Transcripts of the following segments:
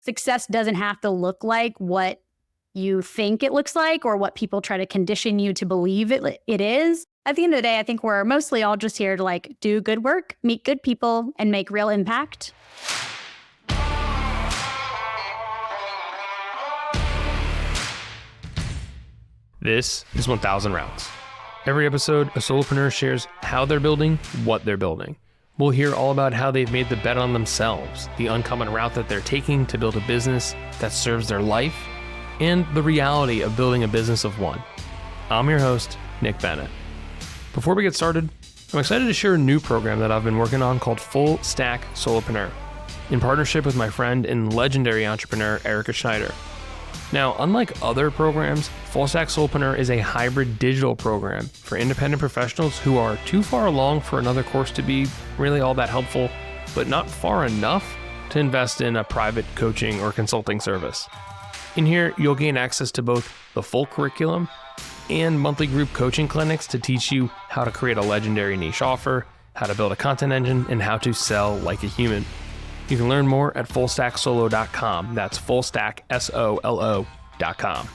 success doesn't have to look like what you think it looks like or what people try to condition you to believe it is. At the end of the day, I think we're mostly all just here to like do good work, meet good people, and make real impact. This is 1000 Rounds. Every episode, a solopreneur shares how they're building, what they're building. We'll hear all about how they've made the bet on themselves, the uncommon route that they're taking to build a business that serves their life, and the reality of building a business of one. I'm your host, Nick Bennett. Before we get started, I'm excited to share a new program that I've been working on called Full Stack Solopreneur, in partnership with my friend and legendary entrepreneur, Erica Schneider. Now, unlike other programs, Full Stack Solopreneur is a hybrid digital program for independent professionals who are too far along for another course to be really all that helpful, but not far enough to invest in a private coaching or consulting service. In here, you'll gain access to both the full curriculum and monthly group coaching clinics to teach you how to create a legendary niche offer, how to build a content engine, and how to sell like a human. You can learn more at fullstacksolo.com. That's fullstacksolo.com.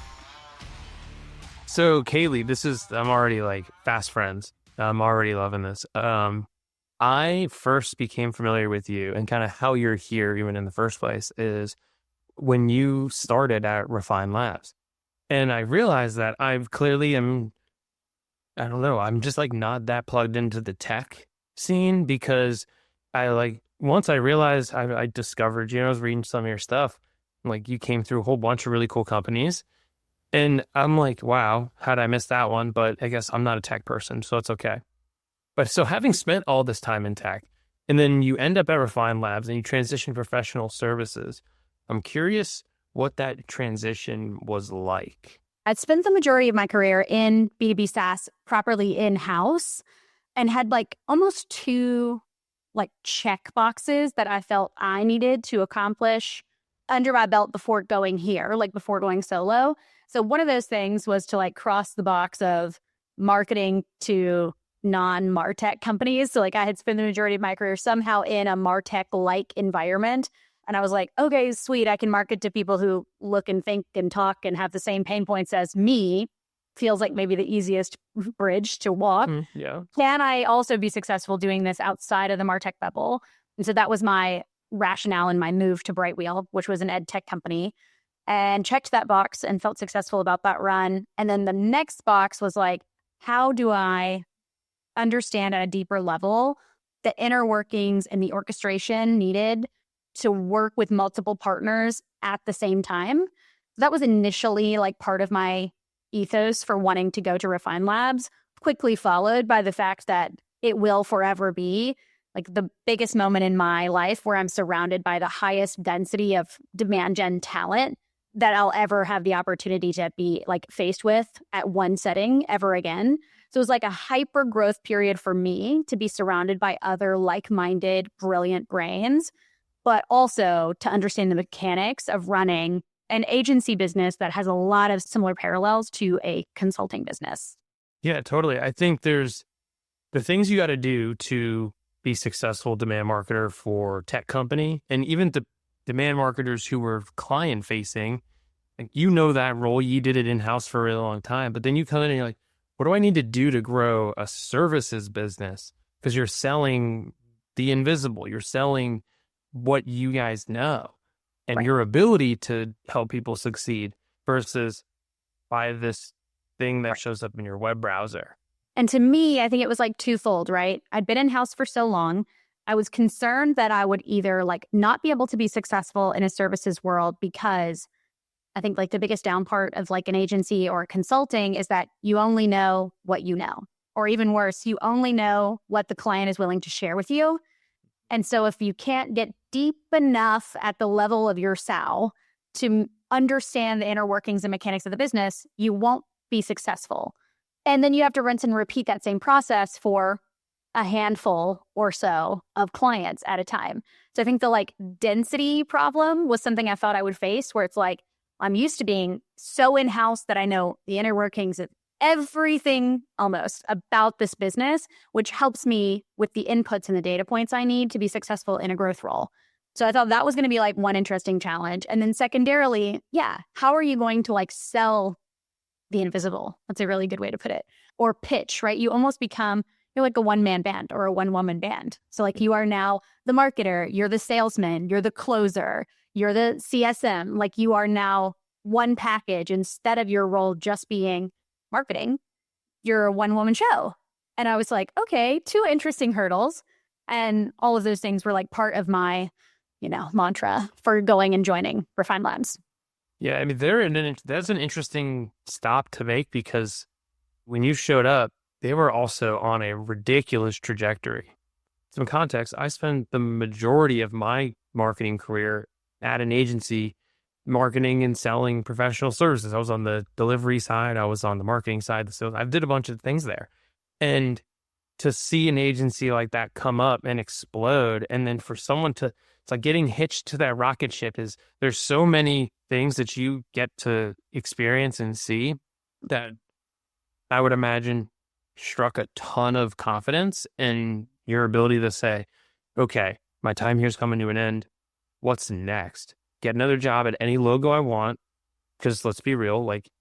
So Kaylee, I'm already like fast friends. I'm already loving this. I first became familiar with you and kind of how you're here even in the first place is when you started at Refine Labs. And I realized that I'm just like not that plugged into the tech scene because once I realized I discovered you, I was reading some of your stuff, like you came through a whole bunch of really cool companies. And I'm like, wow, how'd I miss that one? But I guess I'm not a tech person, so it's okay. But so having spent all this time in tech, and then you end up at Refine Labs and you transition to professional services, I'm curious what that transition was like. I'd spent the majority of my career in B2B SaaS, properly in-house, and had like almost two check boxes that I felt I needed to accomplish under my belt before going here, before going solo. So one of those things was to cross the box of marketing to non-MarTech companies. So I had spent the majority of my career somehow in a MarTech-like environment. And I was like, okay, sweet, I can market to people who look and think and talk and have the same pain points as me. Feels like maybe the easiest bridge to walk. Yeah. Can I also be successful doing this outside of the MarTech bubble? And so that was my rationale in my move to Brightwheel, which was an ed tech company, and checked that box and felt successful about that run. And then the next box was how do I understand at a deeper level the inner workings and the orchestration needed to work with multiple partners at the same time? That was initially part of my ethos for wanting to go to Refine Labs, quickly followed by the fact that it will forever be the biggest moment in my life where I'm surrounded by the highest density of demand gen talent that I'll ever have the opportunity to be faced with at one setting ever again. So it was a hyper growth period for me to be surrounded by other like-minded, brilliant brains, but also to understand the mechanics of running an agency business that has a lot of similar parallels to a consulting business. Yeah, totally. I think there's the things you got to do to be successful demand marketer for tech company, and even the demand marketers who were client facing, that role, you did it in-house for a really long time, but then you come in and you're like, what do I need to do to grow a services business? Because you're selling the invisible, you're selling what you guys know. And Right. Your ability to help people succeed versus by this thing that shows up in your web browser. And to me, I think it was twofold, right? I'd been in-house for so long. I was concerned that I would either not be able to be successful in a services world because I think the biggest down part of an agency or consulting is that you only know what you know. Or even worse, you only know what the client is willing to share with you. And so if you can't get deep enough at the level of your SOW to understand the inner workings and mechanics of the business, you won't be successful. And then you have to rinse and repeat that same process for a handful or so of clients at a time. So I think the density problem was something I thought I would face, where it's I'm used to being so in-house that I know the inner workings of everything almost about this business, which helps me with the inputs and the data points I need to be successful in a growth role. So I thought that was going to be like one interesting challenge. And then secondarily, yeah, how are you going to like sell the invisible? That's a really good way to put it. Or pitch, right? You almost become, you're like a one-man band or a one-woman band. So like you are now the marketer, you're the salesman, you're the closer, you're the CSM. Like you are now one package instead of your role just being marketing. You're a one-woman show. And I was like, okay, two interesting hurdles. And all of those things were like part of my, mantra for going and joining Refine Labs. Yeah, I mean, that's an interesting stop to make, because when you showed up, they were also on a ridiculous trajectory. Some context, I spent the majority of my marketing career at an agency marketing and selling professional services. I was on the delivery side. I was on the marketing side, the sales. I did a bunch of things there. And to see an agency like that come up and explode, and then for someone to, it's like getting hitched to that rocket ship. There's so many things that you get to experience and see that I would imagine struck a ton of confidence in your ability to say, okay, my time here's coming to an end. What's next? Get another job at any logo I want. Because let's be real, like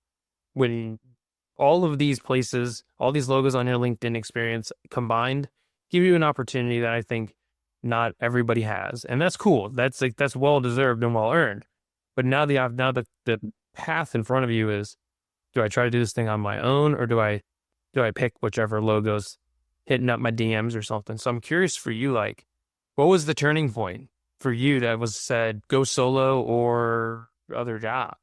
when all of these places, all these logos on your LinkedIn experience combined give you an opportunity that I think not everybody has. And that's cool. That's well deserved and well earned. But now the path in front of you is, do I try to do this thing on my own, or do I pick whichever logo's hitting up my DMs or something? So I'm curious for you, like, what was the turning point for you that was said, go solo or other job?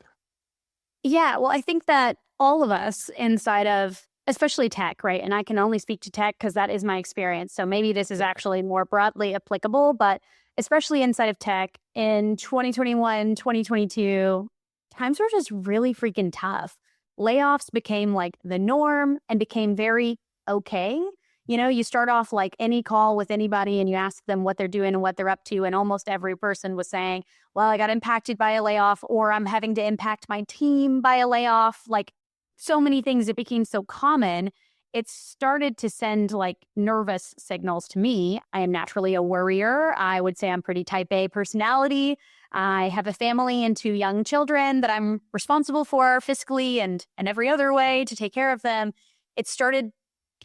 Yeah, well, I think that all of us inside of, especially tech, right? And I can only speak to tech because that is my experience. So maybe this is actually more broadly applicable, but especially inside of tech in 2021, 2022, times were just really freaking tough. Layoffs became like the norm and became very okay. You start off like any call with anybody and you ask them what they're doing and what they're up to. And almost every person was saying, well, I got impacted by a layoff, or I'm having to impact my team by a layoff. Like so many things, it became so common. It started to send like nervous signals to me. I am naturally a worrier. I would say I'm pretty type A personality. I have a family and 2 young children that I'm responsible for fiscally and every other way to take care of them. It started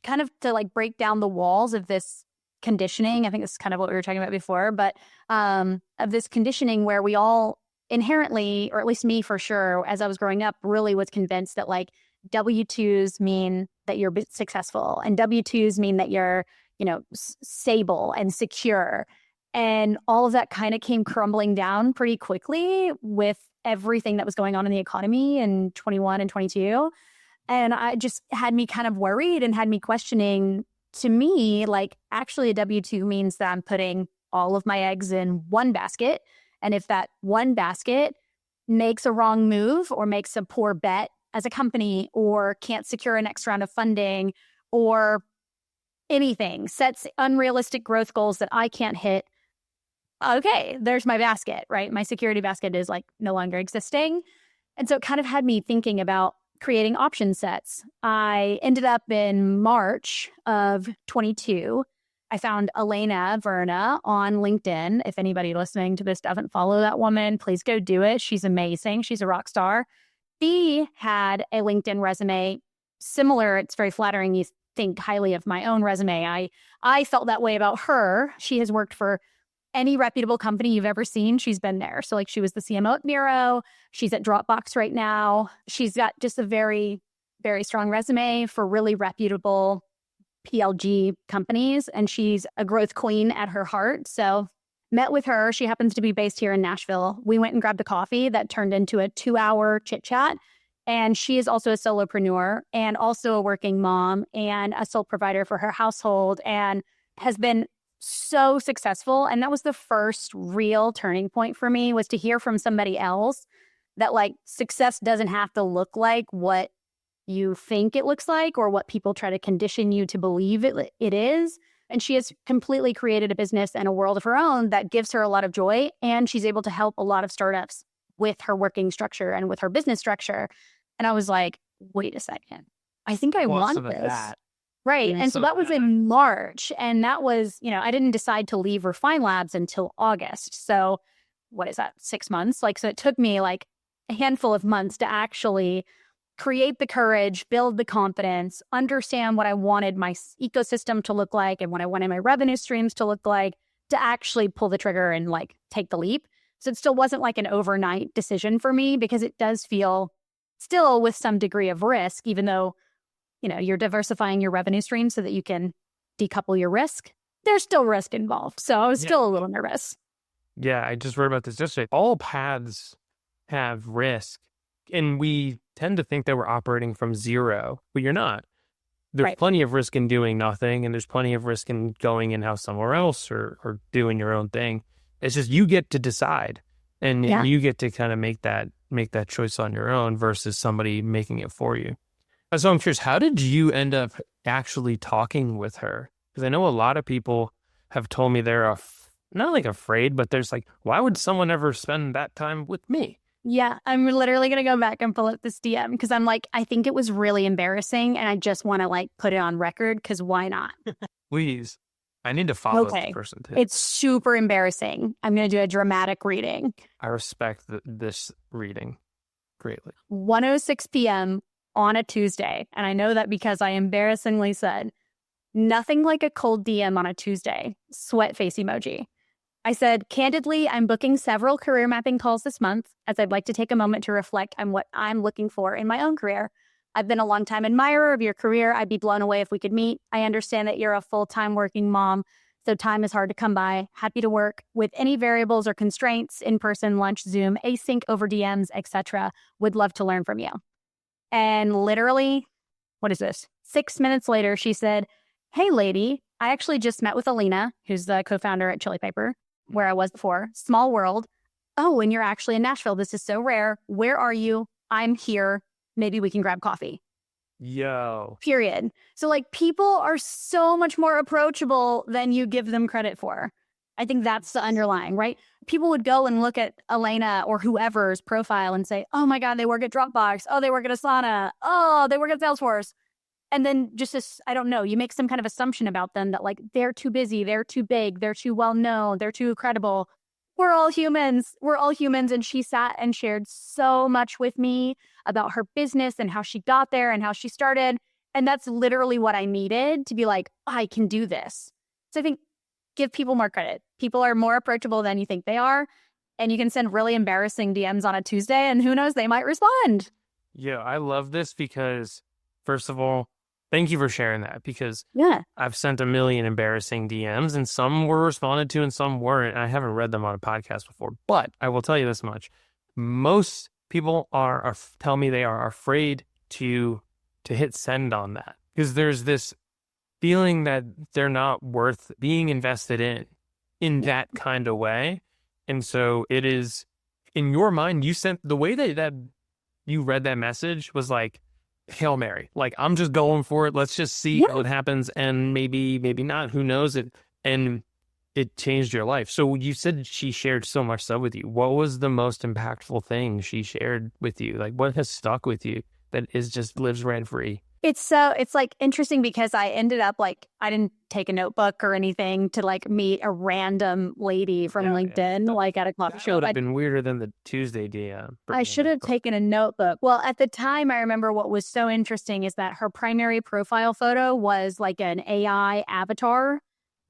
kind of to like break down the walls of this conditioning. I think this is kind of what we were talking about before, but of this conditioning where we all inherently, or at least me for sure, as I was growing up, really was convinced that like W-2s mean that you're successful, and W-2s mean that you're, stable and secure. And all of that kind of came crumbling down pretty quickly with everything that was going on in the economy in 21 and 22. And I just had me kind of worried and had me questioning, to me, like actually a W-2 means that I'm putting all of my eggs in one basket. And if that one basket makes a wrong move or makes a poor bet as a company, or can't secure a next round of funding, or anything, sets unrealistic growth goals that I can't hit, okay, there's my basket, right? My security basket is like no longer existing. And so it kind of had me thinking about creating option sets. I ended up in March of 22. I found Elena Verna on LinkedIn. If anybody listening to this doesn't follow that woman, please go do it. She's amazing. She's a rock star. She had a LinkedIn resume similar. It's very flattering. You think highly of my own resume. I felt that way about her. She has worked for any reputable company you've ever seen. She's been there. So like she was the CMO at Miro. She's at Dropbox right now. She's got just a very, very strong resume for really reputable PLG companies. And she's a growth queen at her heart. So met with her. She happens to be based here in Nashville. We went and grabbed a coffee that turned into a 2-hour chit chat. And she is also a solopreneur and also a working mom and a sole provider for her household, and has been so successful. And that was the first real turning point for me, was to hear from somebody else that like success doesn't have to look like what you think it looks like or what people try to condition you to believe it is. And she has completely created a business and a world of her own that gives her a lot of joy. And she's able to help a lot of startups with her working structure and with her business structure. And I was like, wait a second, I think I want this. Right. doing And so so that was bad. in March. And that was, I didn't decide to leave Refine Labs until August. So what is that, 6 months? Like, so it took me like a handful of months to actually create the courage, build the confidence, understand what I wanted my ecosystem to look like and what I wanted my revenue streams to look like to actually pull the trigger and like take the leap. So it still wasn't like an overnight decision for me because it does feel still with some degree of risk, even though, you're diversifying your revenue stream so that you can decouple your risk. There's still risk involved. So I was still a little nervous. Yeah, I just read about this yesterday. All paths have risk, and we tend to think that we're operating from zero, but you're not. There's Right. plenty of risk in doing nothing, and there's plenty of risk in going in-house somewhere else or doing your own thing. It's just you get to decide, and Yeah. you get to kind of make that choice on your own versus somebody making it for you. So I'm curious, how did you end up actually talking with her? Because I know a lot of people have told me they're not like afraid, but there's like, why would someone ever spend that time with me? Yeah, I'm literally going to go back and pull up this DM because I'm like, I think it was really embarrassing and I just want to like put it on record because why not? Please. I need to follow this Okay. person too. It's super embarrassing. I'm going to do a dramatic reading. I respect this reading greatly. 1:06 p.m. on a Tuesday. And I know that because I embarrassingly said, nothing like a cold DM on a Tuesday. Sweat face emoji. I said, candidly, I'm booking several career mapping calls this month as I'd like to take a moment to reflect on what I'm looking for in my own career. I've been a longtime admirer of your career. I'd be blown away if we could meet. I understand that you're a full-time working mom, so time is hard to come by. Happy to work with any variables or constraints, in-person, lunch, Zoom, async over DMs, etc. Would love to learn from you. And literally, what is this? 6 minutes later, she said, hey, lady, I actually just met with Alina, who's the co-founder at Chili Piper, where I was before. Small world. Oh, and you're actually in Nashville. This is so rare. Where are you? I'm here. Maybe we can grab coffee. Yo. Period. So like people are so much more approachable than you give them credit for. I think that's the underlying, right? People would go and look at Elena or whoever's profile and say, oh my God, they work at Dropbox. Oh, they work at Asana. Oh, they work at Salesforce. And then just this, I don't know, you make some kind of assumption about them that like they're too busy, they're too big, they're too well known, they're too credible. We're all humans. We're all humans. And she sat and shared so much with me about her business and how she got there and how she started. And that's literally what I needed to be like, I can do this. So I think give people more credit. People are more approachable than you think they are. And you can send really embarrassing DMs on a Tuesday and who knows, they might respond. Yeah, I love this because, first of all, thank you for sharing that because I've sent a million embarrassing DMs and some were responded to and some weren't. I haven't read them on a podcast before, but I will tell you this much. Most people tell me they are afraid to hit send on that because there's this feeling that they're not worth being invested in that kind of way. And so it is in your mind, you sent the way that you read that message was like, Hail Mary, like I'm just going for it. Let's just see what happens. And maybe not, who knows it. And it changed your life. So you said she shared so much stuff with you. What was the most impactful thing she shared with you? Like what has stuck with you that is just lives rent free? It's like interesting because I ended up like, I didn't take a notebook or anything to like meet a random lady from LinkedIn, like at a coffee shop. Would have been weirder than the Tuesday DM. I should have taken a notebook. Well, at the time, I remember what was so interesting is that her primary profile photo was like an AI avatar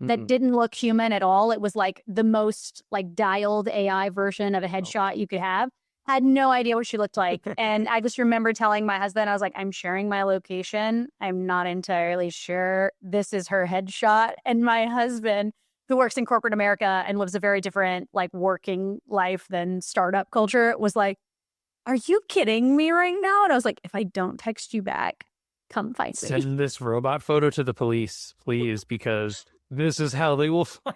that didn't look human at all. It was like the most like dialed AI version of a headshot you could have. Had no idea what she looked like. And I just remember telling my husband, I was like, I'm sharing my location. I'm not entirely sure this is her headshot. And my husband, who works in corporate America and lives a very different like working life than startup culture, was like, are you kidding me right now? And I was like, if I don't text you back, come find me. Send this robot photo to the police, please, because this is how they will find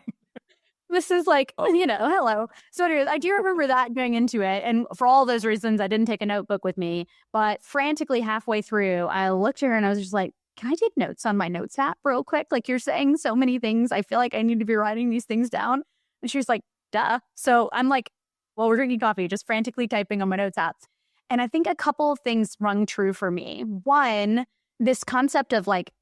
This is like, hello. So anyways, I do remember that going into it. And for all those reasons, I didn't take a notebook with me. But frantically halfway through, I looked at her and I was just like, can I take notes on my notes app real quick? Like you're saying so many things. I feel like I need to be writing these things down. And she was like, duh. So I'm like, well, we're drinking coffee, just frantically typing on my notes apps. And I think a couple of things rung true for me. One, this concept of like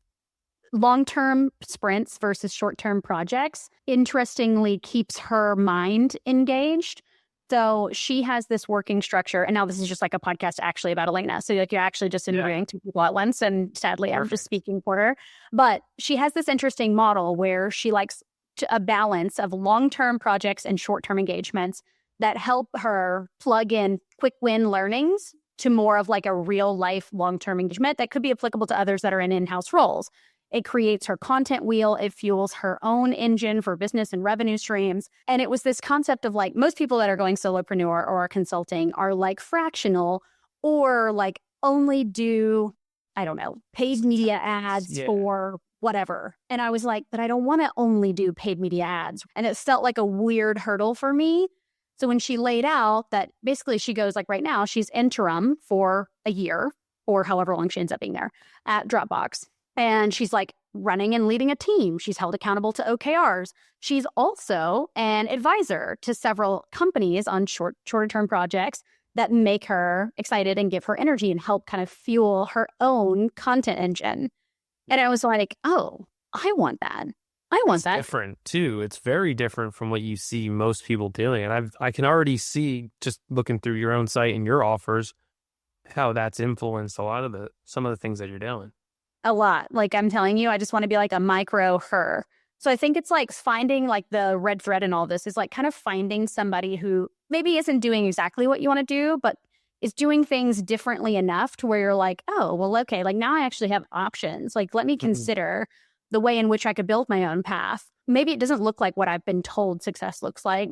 long-term sprints versus short-term projects, interestingly, keeps her mind engaged. So she has this working structure, and now this is just like a podcast actually about Elena. So like you're actually just interviewing two people at once, and sadly, I'm just speaking for her. But she has this interesting model where she likes a balance of long-term projects and short-term engagements that help her plug in quick win learnings to more of like a real life long-term engagement that could be applicable to others that are in in-house roles. It creates her content wheel. It fuels her own engine for business and revenue streams. And it was this concept of like most people that are going solopreneur or are consulting are like fractional or like only do, I don't know, paid media ads for whatever. And I was like, but I don't want to only do paid media ads. And it felt like a weird hurdle for me. So when she laid out that basically she goes like right now, she's interim for a year or however long she ends up being there at Dropbox. And she's like running and leading a team. She's held accountable to OKRs. She's also an advisor to several companies on shorter-term projects that make her excited and give her energy and help kind of fuel her own content engine. And I was like, oh, I want that. I want that. It's different too. It's very different from what you see most people doing. And I can already see just looking through your own site and your offers how that's influenced a lot of some of the things that you're doing. A lot. Like I'm telling you, I just want to be like a micro her. So I think it's like finding like the red thread in all this is like kind of finding somebody who maybe isn't doing exactly what you want to do, but is doing things differently enough to where you're like, oh, well, okay, like now I actually have options. Like, let me consider the way in which I could build my own path. Maybe it doesn't look like what I've been told success looks like.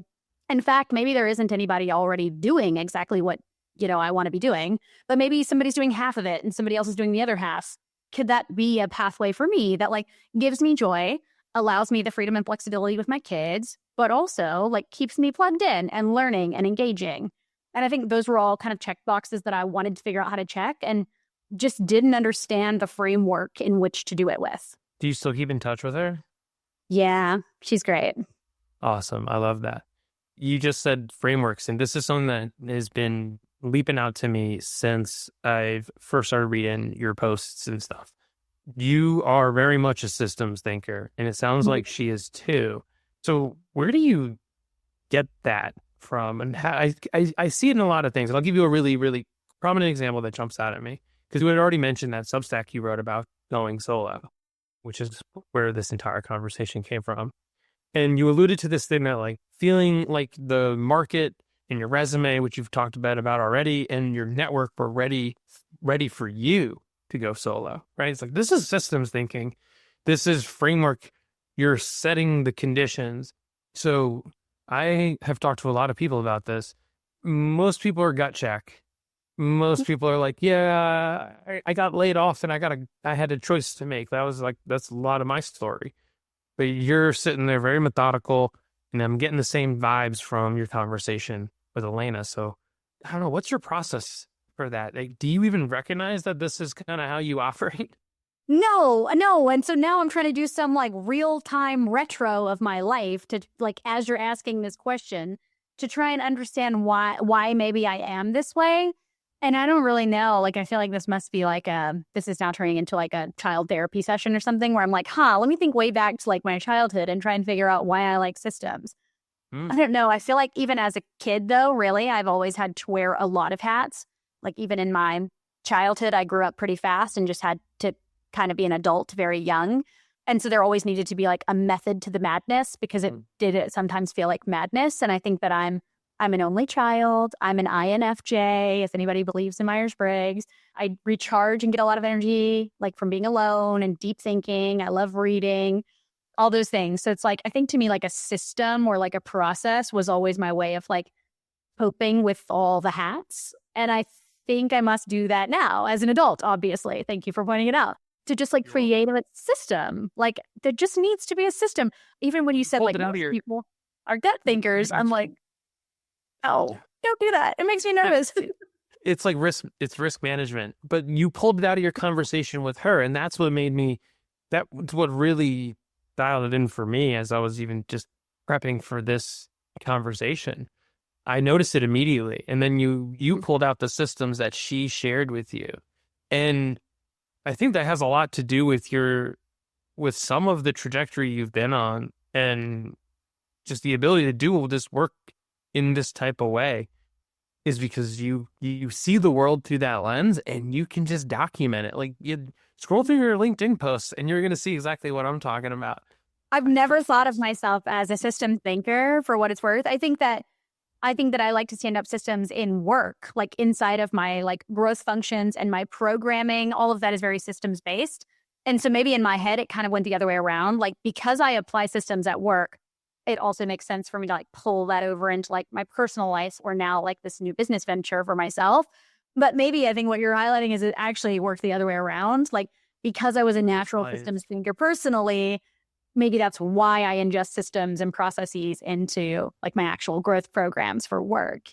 In fact, maybe there isn't anybody already doing exactly what, I want to be doing, but maybe somebody's doing half of it and somebody else is doing the other half. Could that be a pathway for me that like gives me joy, allows me the freedom and flexibility with my kids, but also like keeps me plugged in and learning and engaging? And I think those were all kind of check boxes that I wanted to figure out how to check and just didn't understand the framework in which to do it with. Do you still keep in touch with her? Yeah, she's great. Awesome. I love that. You just said frameworks, and this is something that has been leaping out to me since I've first started reading your posts and stuff. You are very much a systems thinker, and it sounds like she is too. So where do you get that from? And how, I see it in a lot of things. And I'll give you a really, really prominent example that jumps out at me, because you had already mentioned that Substack you wrote about going solo, which is where this entire conversation came from. And you alluded to this thing that like feeling like the market and your resume, which you've talked about already, and your network were ready for you to go solo, right? It's like, this is systems thinking. This is framework. You're setting the conditions. So I have talked to a lot of people about this. Most people are gut check. Most people are like, yeah, I got laid off and I had a choice to make. That's a lot of my story. But you're sitting there very methodical, and I'm getting the same vibes from your conversation with Elena. So I don't know, what's your process for that? Like, do you even recognize that this is kind of how you operate? No. And so now I'm trying to do some like real-time retro of my life to like, as you're asking this question, to try and understand why maybe I am this way. And I don't really know. Like, I feel like this must be like this is now turning into like a child therapy session or something where I'm like, let me think way back to like my childhood and try and figure out why I like systems. I don't know. I feel like even as a kid, though, really, I've always had to wear a lot of hats. Like even in my childhood, I grew up pretty fast and just had to kind of be an adult very young. And so there always needed to be like a method to the madness, because it did sometimes feel like madness. And I think that I'm an only child. I'm an INFJ, if anybody believes in Myers-Briggs. I recharge and get a lot of energy like from being alone and deep thinking. I love reading, all those things. So it's like, I think to me, like a system or like a process was always my way of like coping with all the hats. And I think I must do that now as an adult, obviously. Thank you for pointing it out. To just like create a system. Like there just needs to be a system. Even when you said like people are gut thinkers, I'm like, oh, don't do that. It makes me nervous. It's like it's risk management. But you pulled it out of your conversation with her, and that's what that's what really dialed it in for me as I was even just prepping for this conversation. I noticed it immediately. And then you pulled out the systems that she shared with you. And I think that has a lot to do with your with some of the trajectory you've been on and just the ability to do this work in this type of way is because you see the world through that lens and you can just document it. Like, you scroll through your LinkedIn posts and you're going to see exactly what I'm talking about. I've never thought of myself as a systems thinker, for what it's worth. I think that I like to stand up systems in work, like inside of my like growth functions and my programming. All of that is very systems based. And so maybe in my head, it kind of went the other way around. Like, because I apply systems at work, it also makes sense for me to like pull that over into like my personal life, or now like this new business venture for myself. But maybe I think what you're highlighting is it actually worked the other way around. Like, because I was a natural systems thinker personally, maybe that's why I ingest systems and processes into like my actual growth programs for work.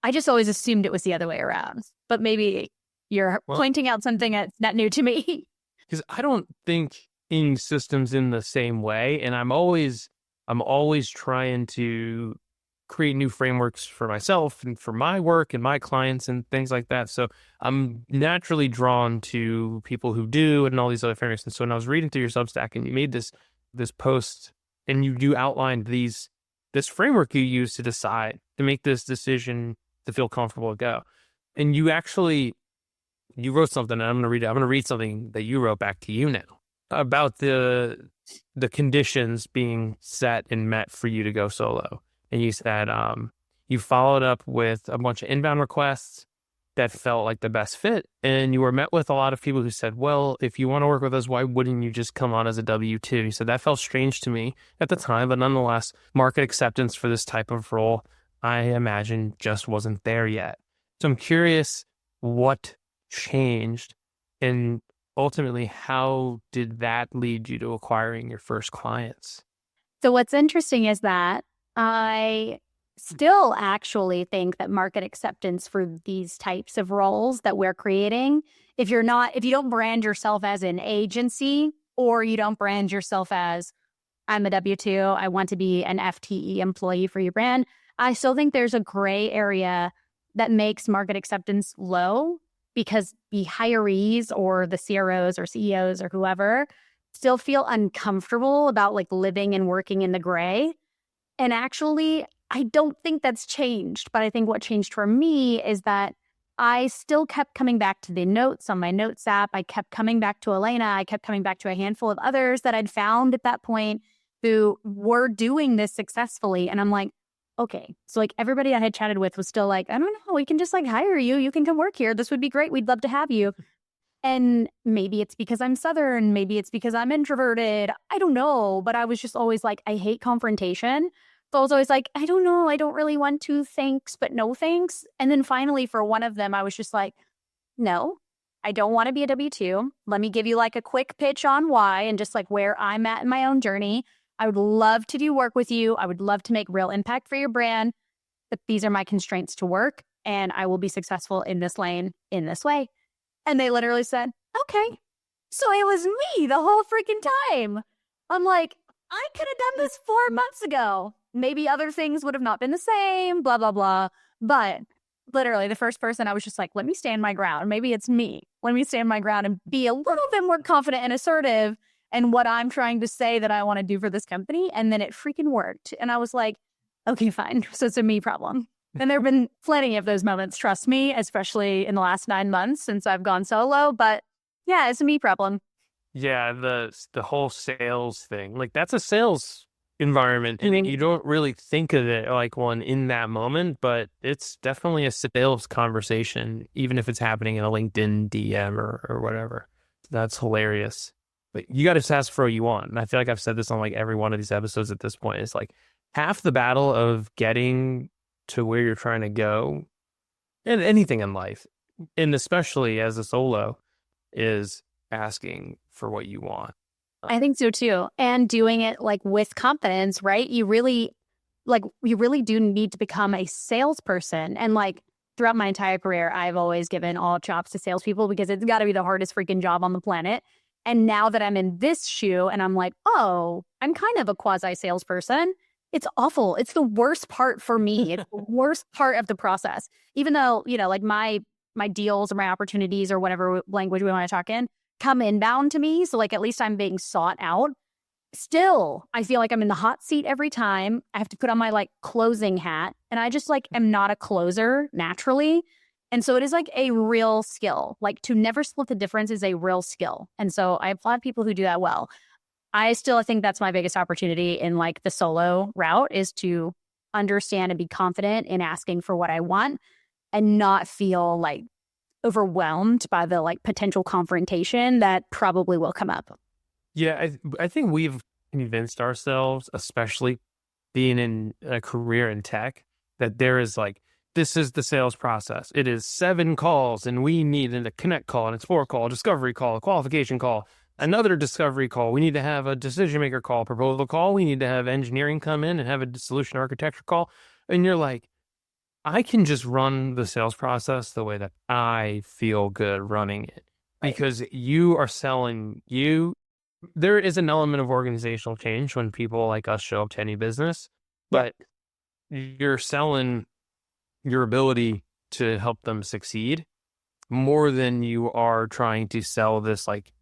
I just always assumed it was the other way around. But maybe you're pointing out something that's not new to me. Because I don't think in systems in the same way. And I'm always trying to create new frameworks for myself and for my work and my clients and things like that. So I'm naturally drawn to people who do and all these other frameworks. And so when I was reading through your Substack and you made this post and you outlined this framework you use to decide, to make this decision to feel comfortable to go. And you wrote something, and I'm going to read something that you wrote back to you now about the conditions being set and met for you to go solo. And you said you followed up with a bunch of inbound requests that felt like the best fit. And you were met with a lot of people who said, well, if you want to work with us, why wouldn't you just come on as a W-2? He said, that felt strange to me at the time, but nonetheless, market acceptance for this type of role, I imagine, just wasn't there yet. So I'm curious what changed, and ultimately, how did that lead you to acquiring your first clients? So what's interesting is that I still actually think that market acceptance for these types of roles that we're creating, if you don't brand yourself as an agency, or you don't brand yourself as I'm a W-2, I want to be an FTE employee for your brand, I still think there's a gray area that makes market acceptance low, because the hirees or the CROs or CEOs or whoever still feel uncomfortable about like living and working in the gray. And actually, I don't think that's changed. But I think what changed for me is that I still kept coming back to the notes on my notes app. I kept coming back to Elena. I kept coming back to a handful of others that I'd found at that point who were doing this successfully. And I'm like, okay, so like everybody I had chatted with was still like, I don't know, we can just like hire you. You can come work here. This would be great. We'd love to have you. And maybe it's because I'm Southern. Maybe it's because I'm introverted. I don't know. But I was just always like, I hate confrontation. So I was always like, I don't know. I don't really want to. Thanks, but no thanks. And then finally for one of them, I was just like, no, I don't want to be a W-2. Let me give you like a quick pitch on why and just like where I'm at in my own journey. I would love to do work with you. I would love to make real impact for your brand. But these are my constraints to work, and I will be successful in this lane in this way. And they literally said, okay. So it was me the whole freaking time. I'm like, I could have done this 4 months ago. Maybe other things would have not been the same, blah, blah, blah. But literally the first person, I was just like, let me stand my ground. Maybe it's me. Let me stand my ground and be a little bit more confident and assertive in what I'm trying to say that I want to do for this company. And then it freaking worked. And I was like, okay, fine. So it's a me problem. And there have been plenty of those moments, trust me, especially in the last 9 months since I've gone solo. But yeah, it's a me problem. Yeah, the whole sales thing, like that's a sales environment, and you don't really think of it like one in that moment, but it's definitely a sales conversation, even if it's happening in a LinkedIn DM or whatever. That's hilarious. But you got to ask for what you want. And I feel like I've said this on like every one of these episodes at this point. It's like half the battle of getting to where you're trying to go, and anything in life, and especially as a solo, is asking for what you want. I think so too. And doing it like with confidence, right? You really do need to become a salesperson. And like throughout my entire career, I've always given all chops to salespeople because it's got to be the hardest freaking job on the planet. And now that I'm in this shoe and I'm like, oh, I'm kind of a quasi salesperson. It's awful. It's the worst part for me. It's the worst part of the process. Even though, like my deals or my opportunities or whatever language we want to talk in come inbound to me. So like, at least I'm being sought out. Still, I feel like I'm in the hot seat every time. I have to put on my like closing hat, and I just like am not a closer naturally. And so it is like a real skill. Like to never split the difference is a real skill. And so I applaud people who do that well. I think that's my biggest opportunity in like the solo route, is to understand and be confident in asking for what I want and not feel like overwhelmed by the like potential confrontation that probably will come up. Yeah, I think we've convinced ourselves, especially being in a career in tech, that there is like, this is the sales process. It is 7 calls, and we need a connect call, and it's 4 call, discovery call, qualification call, another discovery call. We need to have a decision maker call, proposal call. We need to have engineering come in and have a solution architecture call. And you're like, I can just run the sales process the way that I feel good running it, because you are selling you. There is an element of organizational change when people like us show up to any business, but you're selling your ability to help them succeed more than you are trying to sell this like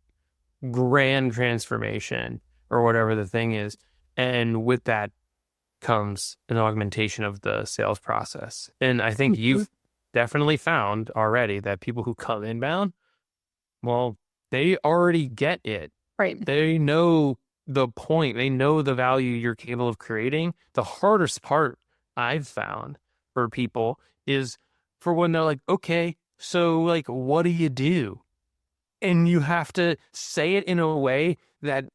grand transformation or whatever the thing is. And with that comes an augmentation of the sales process. And I think you've definitely found already that people who come inbound, well, they already get it. Right. They know the point. They know the value you're capable of creating. The hardest part I've found for people is for when they're like, okay, so like, what do you do? And you have to say it in a way that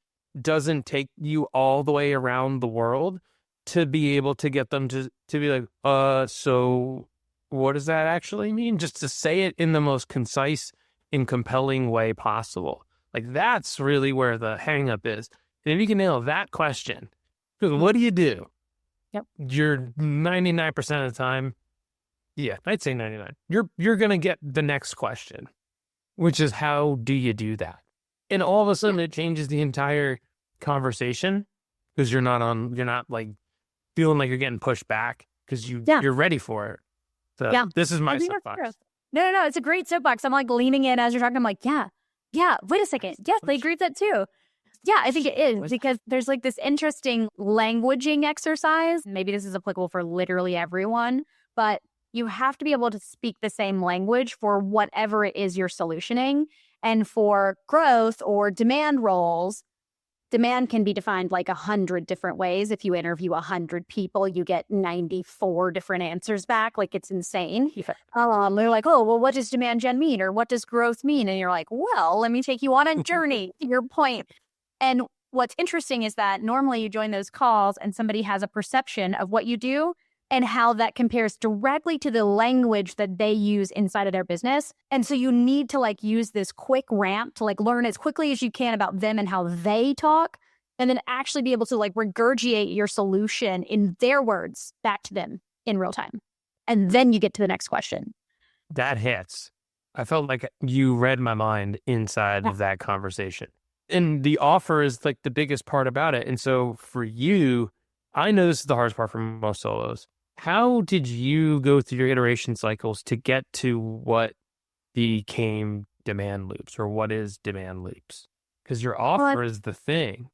doesn't take you all the way around the world to be able to get them to be like, so what does that actually mean? Just to say it in the most concise and compelling way possible. Like, that's really where the hang up is. And if you can nail that question, because what do you do? Yep. You're 99% of the time, yeah, I'd say 99. You're going to get the next question, which is, how do you do that? And all of a sudden it changes the entire conversation, because you're not like feeling like you're getting pushed back, because you're ready for it. So this is my soapbox. No, it's a great soapbox. I'm like leaning in as you're talking. I'm like, yeah, wait a second. Yes, I agree with that too. Yeah, I think it is, because there's like this interesting languaging exercise. Maybe this is applicable for literally everyone, but you have to be able to speak the same language for whatever it is you're solutioning. And for growth or demand roles, demand can be defined like 100 different ways. If you interview 100 people, you get 94 different answers back. Like, it's insane. They're like, oh, well, what does demand gen mean? Or what does growth mean? And you're like, well, let me take you on a journey to your point. And what's interesting is that normally you join those calls and somebody has a perception of what you do and how that compares directly to the language that they use inside of their business. And so you need to like use this quick ramp to like learn as quickly as you can about them and how they talk, and then actually be able to like regurgitate your solution in their words back to them in real time. And then you get to the next question. That hits. I felt like you read my mind inside of that conversation. And the offer is like the biggest part about it. And so for you, I know this is the hardest part for most solos. How did you go through your iteration cycles to get to what became DemandLoops, or what is DemandLoops? Because your offer is the thing.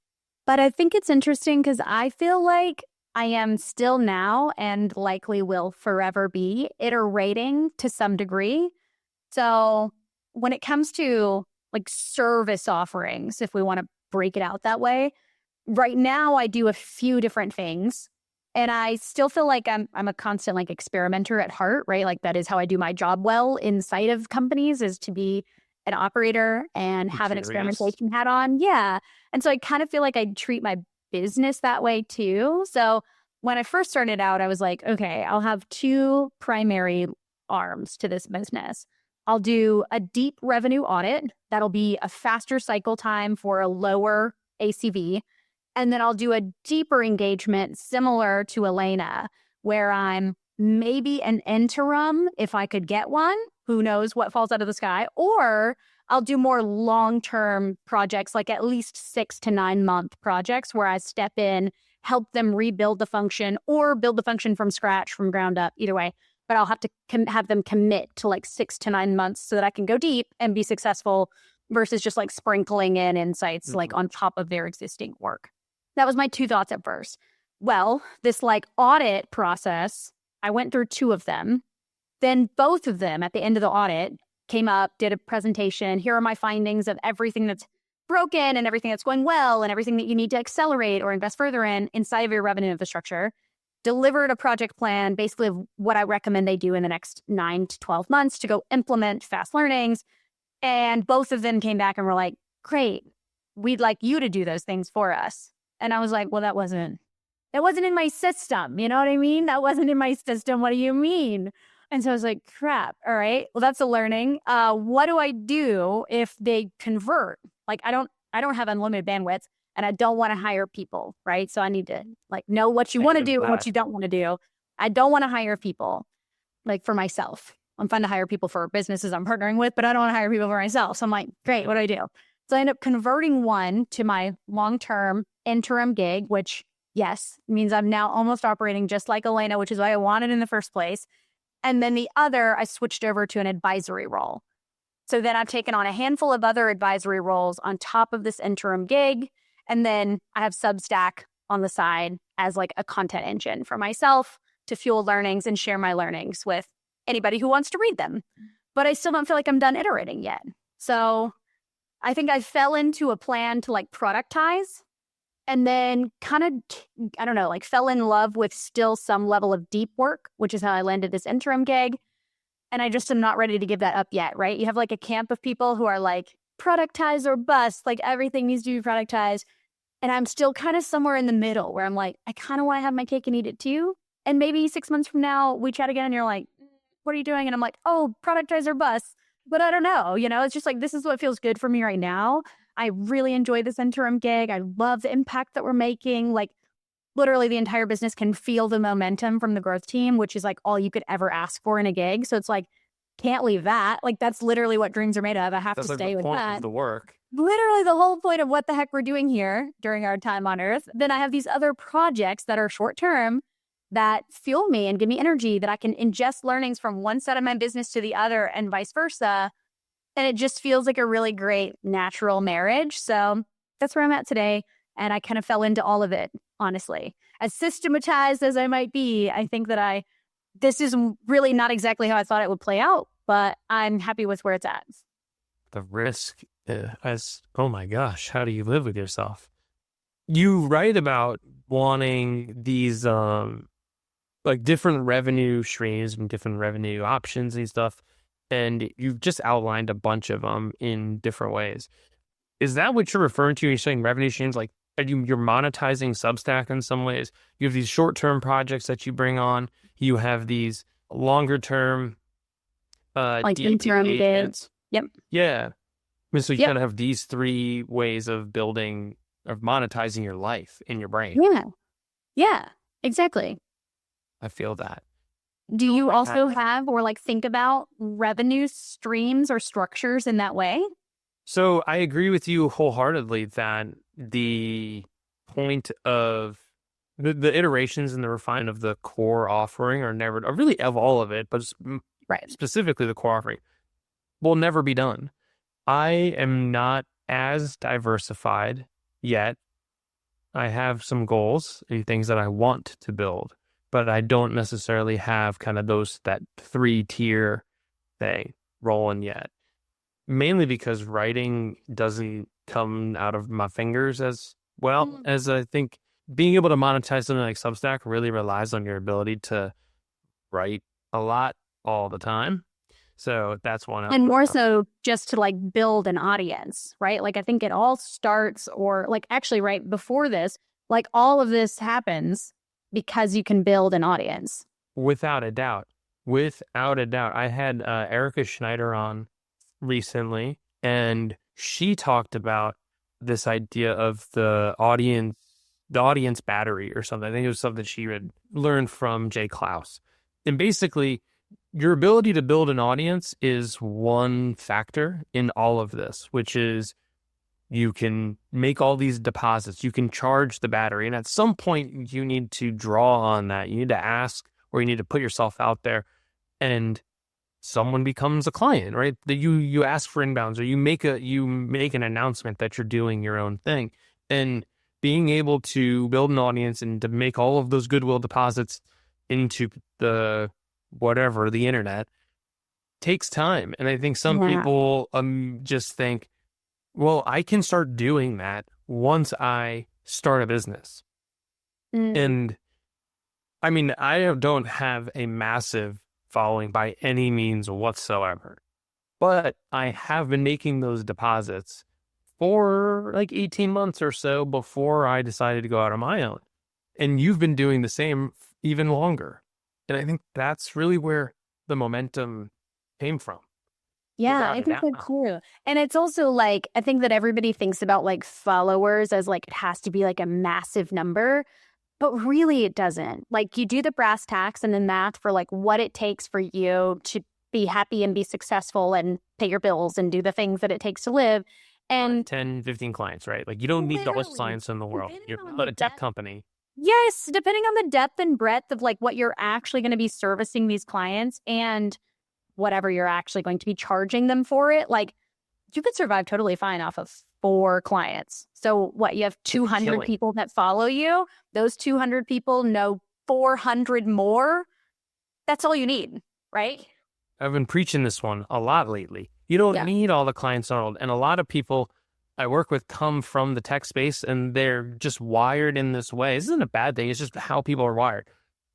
But I think it's interesting because I feel like I am still now, and likely will forever be, iterating to some degree. So when it comes to like service offerings, if we want to break it out that way, right now I do a few different things. And I still feel like I'm a constant like experimenter at heart, right? Like, that is how I do my job well inside of companies, is to be an operator and have an experimentation hat on. Yeah. And so I kind of feel like I treat my business that way too. So when I first started out, I was like, okay, I'll have 2 primary arms to this business. I'll do a deep revenue audit. That'll be a faster cycle time for a lower ACV. And then I'll do a deeper engagement similar to Elena, where I'm maybe an interim if I could get one. Who knows what falls out of the sky? Or I'll do more long-term projects, like at least 6 to 9 month projects, where I step in, help them rebuild the function or build the function from scratch, from ground up, either way. But I'll have to have them commit to like 6 to 9 months so that I can go deep and be successful versus just like sprinkling in insights like on top of their existing work. That was my two thoughts at first. Well, this like audit process, I went through 2 of them. Then both of them at the end of the audit came up, did a presentation. Here are my findings of everything that's broken and everything that's going well and everything that you need to accelerate or invest further in inside of your revenue infrastructure. Delivered a project plan, basically of what I recommend they do in the next 9 to 12 months to go implement fast learnings. And both of them came back and were like, great, we'd like you to do those things for us. And I was like, well, that wasn't in my system. You know what I mean? That wasn't in my system. What do you mean? And so I was like, crap. All right. Well, that's a learning. What do I do if they convert? Like, I don't have unlimited bandwidth and I don't want to hire people. Right. So I need to like know what you want to do and what you don't want to do. I don't want to hire people like for myself. I'm fine to hire people for businesses I'm partnering with, but I don't want to hire people for myself. So I'm like, great, what do I do? So I end up converting one to my long-term interim gig, which, yes, means I'm now almost operating just like Elena, which is what I wanted in the first place. And then the other, I switched over to an advisory role. So then I've taken on a handful of other advisory roles on top of this interim gig. And then I have Substack on the side as like a content engine for myself to fuel learnings and share my learnings with anybody who wants to read them. But I still don't feel like I'm done iterating yet. So I think I fell into a plan to like productize and then kind of, I don't know, like fell in love with still some level of deep work, which is how I landed this interim gig. And I just am not ready to give that up yet, right? You have like a camp of people who are like productize or bust, like everything needs to be productized. And I'm still kind of somewhere in the middle where I'm like, I kind of want to have my cake and eat it too. And maybe 6 months from now, we chat again and you're like, what are you doing? And I'm like, oh, productize or bust. But I don't know, it's just like, this is what feels good for me right now. I really enjoy this interim gig. I love the impact that we're making. Like literally the entire business can feel the momentum from the growth team, which is like all you could ever ask for in a gig. So it's like, can't leave that. Like that's literally what dreams are made of. I have to stay with that. That's like the point of the work. Literally the whole point of what the heck we're doing here during our time on Earth. Then I have these other projects that are short term that fuel me and give me energy that I can ingest learnings from one side of my business to the other and vice versa. And it just feels like a really great natural marriage. So that's where I'm at today. And I kind of fell into all of it, honestly. As systematized as I might be, I think that this is really not exactly how I thought it would play out, but I'm happy with where it's at. The risk oh my gosh, how do you live with yourself? You write about wanting these, like different revenue streams and different revenue options and stuff. And you've just outlined a bunch of them in different ways. Is that what you're referring to? You're saying revenue streams, like you're monetizing Substack in some ways. You have these short-term projects that you bring on. You have these longer-term, like interim gigs. Yep. Yeah. So you kind of have these 3 ways of monetizing your life in your brain. Yeah. Yeah, exactly. I feel that. Do you also have or like think about revenue streams or structures in that way? So I agree with you wholeheartedly that the point of the iterations and the refinement of the core offering are really of all of it, but specifically the core offering will never be done. I am not as diversified yet. I have some goals and things that I want to build, but I don't necessarily have kind of that 3-tier thing rolling yet. Mainly because writing doesn't come out of my fingers as well as I think being able to monetize something like Substack really relies on your ability to write a lot all the time. So that's one. And more so just to like build an audience, right? Like I think it all starts or like actually right before this, like all of this happens because you can build an audience. Without a doubt. I had Erica Schneider on recently, and she talked about this idea of the audience battery or something. I think it was something she had learned from Jay Klaus. And basically, your ability to build an audience is one factor in all of this, which is you can make all these deposits, you can charge the battery, and at some point you need to draw on that. You need to ask, or you need to put yourself out there. And someone becomes a client, right? That you ask for inbounds, or you make an announcement that you're doing your own thing. And being able to build an audience and to make all of those goodwill deposits into the internet takes time. And I think some people just think, well, I can start doing that once I start a business. And I mean, I don't have a massive following by any means whatsoever, but I have been making those deposits for like 18 months or so before I decided to go out on my own. And you've been doing the same even longer. And I think that's really where the momentum came from. Yeah, I think that's true. And it's also like, I think that everybody thinks about like followers as like, it has to be like a massive number, but really it doesn't. Like you do the brass tacks and the math for like what it takes for you to be happy and be successful and pay your bills and do the things that it takes to live. And 10, 15 clients, right? Like you don't need all the clients in the world. You're not a tech company. Yes, depending on the depth and breadth of like what you're actually going to be servicing these clients and whatever you're actually going to be charging them for it, like you could survive totally fine off of 4 clients. So what, you have 200 people that follow you. Those 200 people know 400 more. That's all you need, right? I've been preaching this one a lot lately. You don't need all the clients in the world. And a lot of people I work with come from the tech space and they're just wired in this way. This isn't a bad thing. It's just how people are wired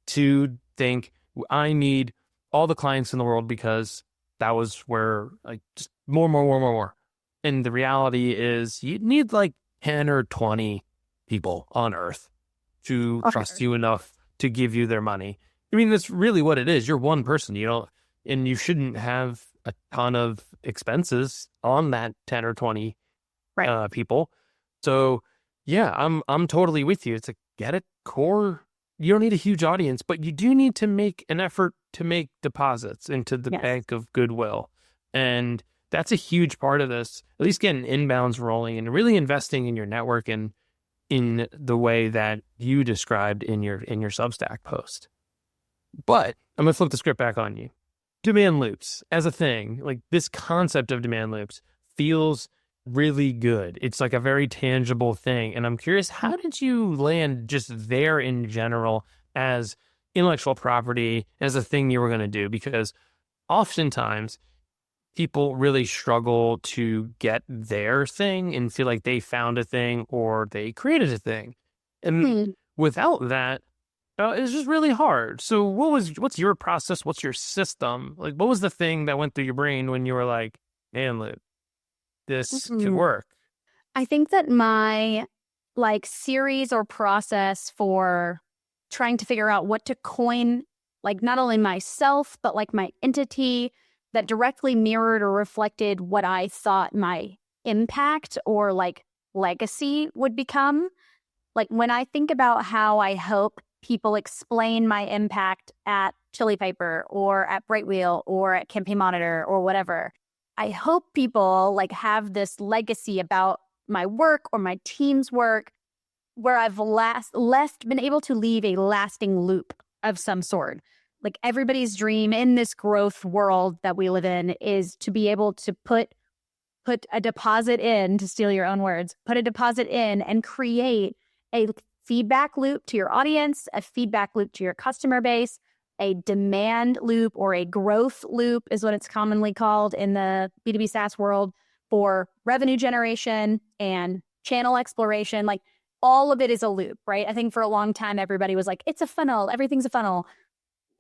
to think I need all the clients in the world because that was where like just more. And the reality is you need like 10 or 20 people on earth to trust you enough to give you their money. I mean, that's really what it is. You're one person, and you shouldn't have a ton of expenses on that 10 or 20 people. So yeah, I'm totally with you. It's like, get it core. You don't need a huge audience, but you do need to make an effort to make deposits into the bank of goodwill. And that's a huge part of this, at least getting inbounds rolling and really investing in your network and in the way that you described in your Substack post. But I'm going to flip the script back on you. Demand loops as a thing, like this concept of demand loops feels really good. It's like a very tangible thing. And I'm curious, how did you land just there in general as intellectual property, as a thing you were going to do? Because oftentimes people really struggle to get their thing and feel like they found a thing or they created a thing. And without that, it's just really hard. So what's your process? What's your system? Like, what was the thing that went through your brain when you were like, man, Luke, this could work? I think that my like series or process for trying to figure out what to coin, like not only myself, but like my entity that directly mirrored or reflected what I thought my impact or like legacy would become. Like when I think about how I hope people explain my impact at Chili Piper or at Brightwheel or at Campaign Monitor or whatever, I hope people like have this legacy about my work or my team's work where I've been able to leave a lasting loop of some sort. Like everybody's dream in this growth world that we live in is to be able to put a deposit in, to steal your own words, put a deposit in and create a feedback loop to your audience, a feedback loop to your customer base, a demand loop or a growth loop is what it's commonly called in the B2B SaaS world for revenue generation and channel exploration. Like all of it is a loop, right? I think for a long time, everybody was like, it's a funnel, everything's a funnel,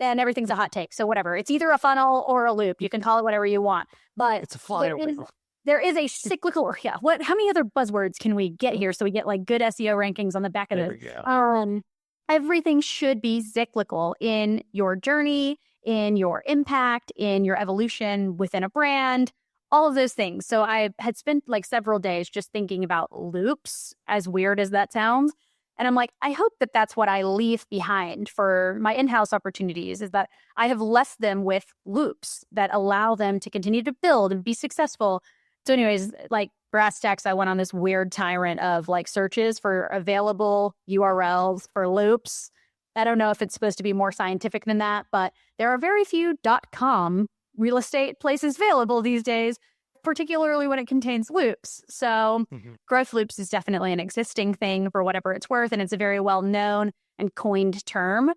and everything's a hot take. So whatever, it's either a funnel or a loop. You can call it whatever you want, but it's a flywheel. There is a cyclical, how many other buzzwords can we get here so we get like good SEO rankings on the back of this? Everything should be cyclical in your journey, in your impact, in your evolution within a brand, all of those things. So I had spent like several days just thinking about loops, as weird as that sounds. And I'm like, I hope that that's what I leave behind for my in-house opportunities, is that I have left them with loops that allow them to continue to build and be successful. So anyways, like brass tacks, I went on this weird tyrant of like searches for available URLs for loops. I don't know if it's supposed to be more scientific than that, but there are very few .com real estate places available these days, particularly when it contains loops. So growth loops is definitely an existing thing for whatever it's worth, and it's a very well-known and coined term.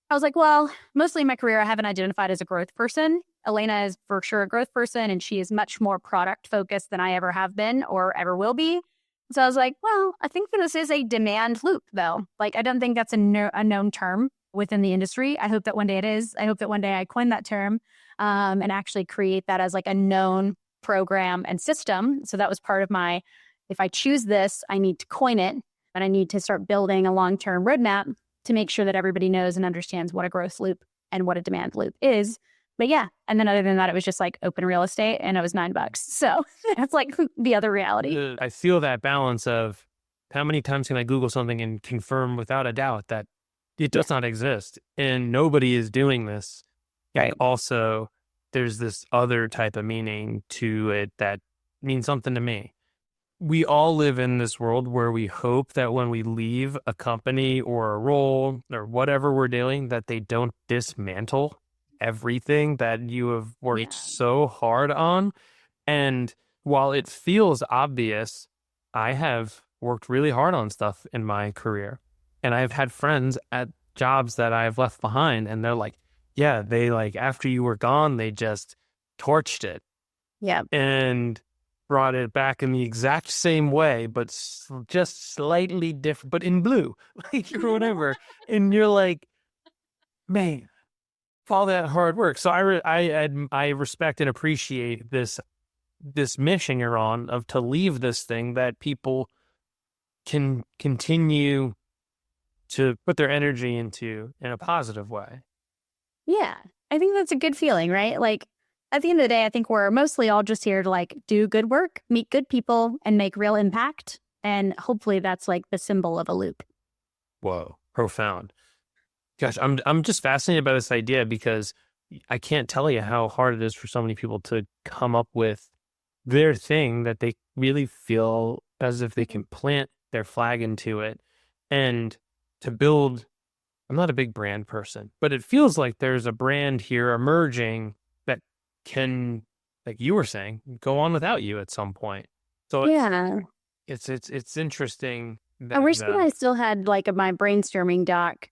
I was like, well, mostly in my career, I haven't identified as a growth person. Elena is for sure a growth person, and she is much more product focused than I ever have been or ever will be. So I was like, well, I think that this is a demand loop, though. Like, I don't think that's a known term within the industry. I hope that one day it is. I hope that one day I coin that term and actually create that as like a known program and system. So that was part of my, if I choose this, I need to coin it, and I need to start building a long-term roadmap to make sure that everybody knows and understands what a growth loop and what a demand loop is. But yeah, and then other than that, it was just like open real estate, and it was $9. So that's like the other reality. I feel that balance of how many times can I Google something and confirm without a doubt that it does not exist, and nobody is doing this. Right. Also, there's this other type of meaning to it that means something to me. We all live in this world where we hope that when we leave a company or a role or whatever we're doing, that they don't dismantle everything that you have worked so hard on. And while it feels obvious, I have worked really hard on stuff in my career. And I've had friends at jobs that I've left behind, and they're like, yeah, they like, after you were gone, they just torched it. Yeah. And brought it back in the exact same way, but just slightly different, but in blue, like, or whatever. And you're like, man, all that hard work. So I respect and appreciate this mission you're on of to leave this thing that people can continue to put their energy into in a positive way. Yeah, I think that's a good feeling, right? Like, at the end of the day, I think we're mostly all just here to like do good work, meet good people, and make real impact. And hopefully that's like the symbol of a loop. Whoa, profound. Gosh, I'm just fascinated by this idea, because I can't tell you how hard it is for so many people to come up with their thing that they really feel as if they can plant their flag into it, and to build. I'm not a big brand person, but it feels like there's a brand here emerging that can, like you were saying, go on without you at some point. So yeah, it's interesting. I wish that I still had like my brainstorming doc.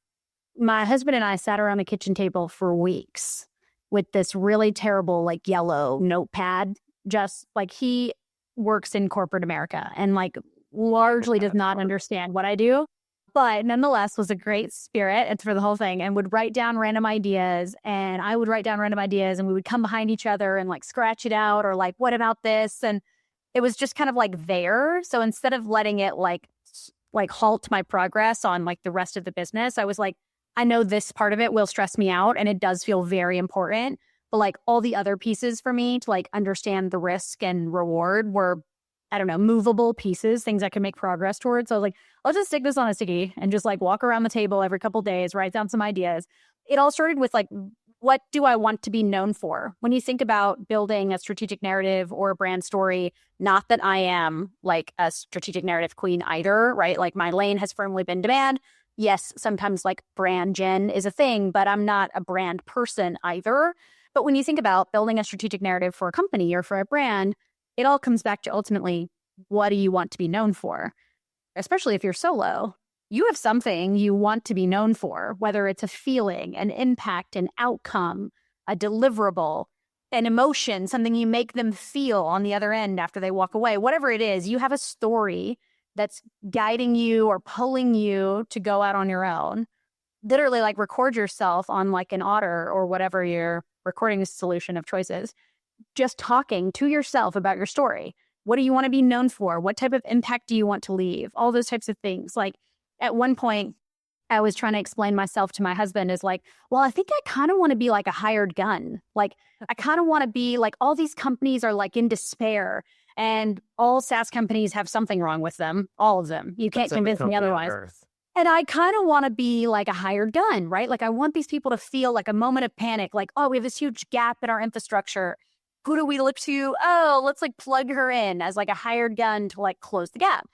My husband and I sat around the kitchen table for weeks with this really terrible like yellow notepad. Just like, he works in corporate America and like largely does not understand what I do, but nonetheless was a great spirit. It's for the whole thing, and would write down random ideas, and I would write down random ideas, and we would come behind each other and like scratch it out, or like, what about this? And it was just kind of like there. So instead of letting it like halt my progress on like the rest of the business, I was like, I know this part of it will stress me out, and it does feel very important, but like all the other pieces for me to like understand the risk and reward were, I don't know, movable pieces, things I could make progress towards. So I was like, I'll just stick this on a sticky and just like walk around the table every couple of days, write down some ideas. It all started with like, what do I want to be known for? When you think about building a strategic narrative or a brand story, not that I am like a strategic narrative queen either, right? Like, my lane has firmly been demand. Yes, sometimes like brand gen is a thing, but I'm not a brand person either. But when you think about building a strategic narrative for a company or for a brand, it all comes back to ultimately, what do you want to be known for? Especially if you're solo, you have something you want to be known for, whether it's a feeling, an impact, an outcome, a deliverable, an emotion, something you make them feel on the other end after they walk away. Whatever it is, you have a story that's guiding you or pulling you to go out on your own. Literally, like, record yourself on like an Otter or whatever your recording solution of choice is, just talking to yourself about your story. What do you want to be known for? What type of impact do you want to leave? All those types of things. Like, at one point, I was trying to explain myself to my husband as like, well, I think I kind of want to be like a hired gun. Like, I kind of want to be like, all these companies are like in despair, and all SaaS companies have something wrong with them. All of them. You can't convince me otherwise. And I kind of want to be like a hired gun, right? Like, I want these people to feel like a moment of panic, like, oh, we have this huge gap in our infrastructure. Who do we look to? Oh, let's like plug her in as like a hired gun to like close the gap.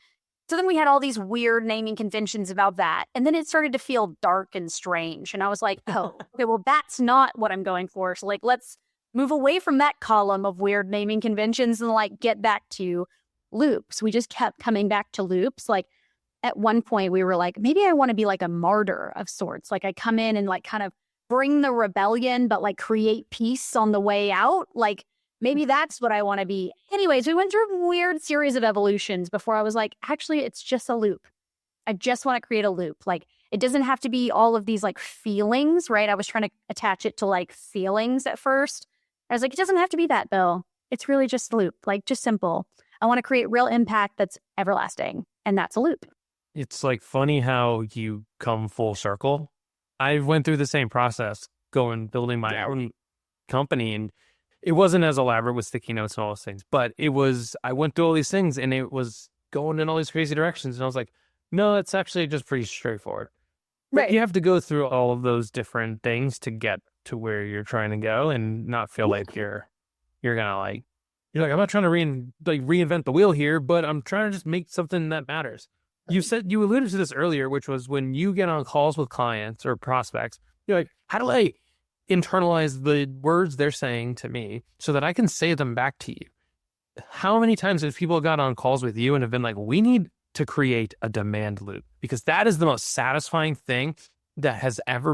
So then we had all these weird naming conventions about that. And then it started to feel dark and strange. And I was like, oh, okay, well, that's not what I'm going for. So like, let's move away from that column of weird naming conventions and like get back to loops. We just kept coming back to loops. Like at one point we were like, maybe I want to be like a martyr of sorts. Like I come in and like kind of bring the rebellion, but like create peace on the way out. Like maybe that's what I want to be. Anyways, we went through a weird series of evolutions before I was like, actually, it's just a loop. I just want to create a loop. Like it doesn't have to be all of these like feelings, right? I was trying to attach it to like feelings at first. I was like, it doesn't have to be that, Bill. It's really just a loop, like just simple. I want to create real impact that's everlasting. And that's a loop. It's like funny how you come full circle. I went through the same process building my own company, and it wasn't as elaborate with sticky notes and all those things, but I went through all these things and it was going in all these crazy directions. And I was like, no, it's actually just pretty straightforward. Right. But you have to go through all of those different things to get to where you're trying to go and not feel like you're gonna like, I'm not trying to reinvent the wheel here, but I'm trying to just make something that matters. You alluded to this earlier, which was when you get on calls with clients or prospects, you're like, how do I internalize the words they're saying to me so that I can say them back to you? How many times have people got on calls with you and have been like, we need to create a demand loop, because that is the most satisfying thing that has ever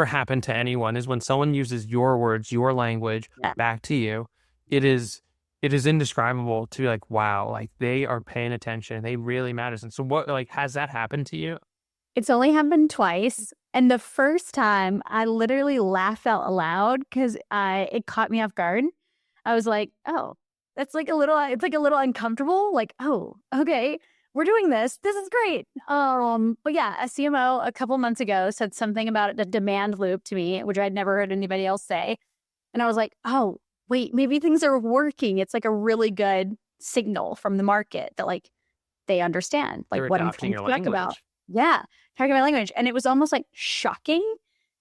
happened to anyone, is when someone uses your words, your language back to you. It is indescribable to be like, wow, like they are paying attention. They really matters. And so what, like, has that happened to you? It's only happened twice. And the first time I literally laughed out loud because it caught me off guard. I was like, oh, it's like a little uncomfortable. Like, oh, okay, we're doing this. This is great. But yeah, a CMO a couple months ago said something about the demand loop to me, which I'd never heard anybody else say. And I was like, oh, wait, maybe things are working. It's like a really good signal from the market that like they understand like what I'm trying to talk about. Yeah, talking about language. And it was almost like shocking.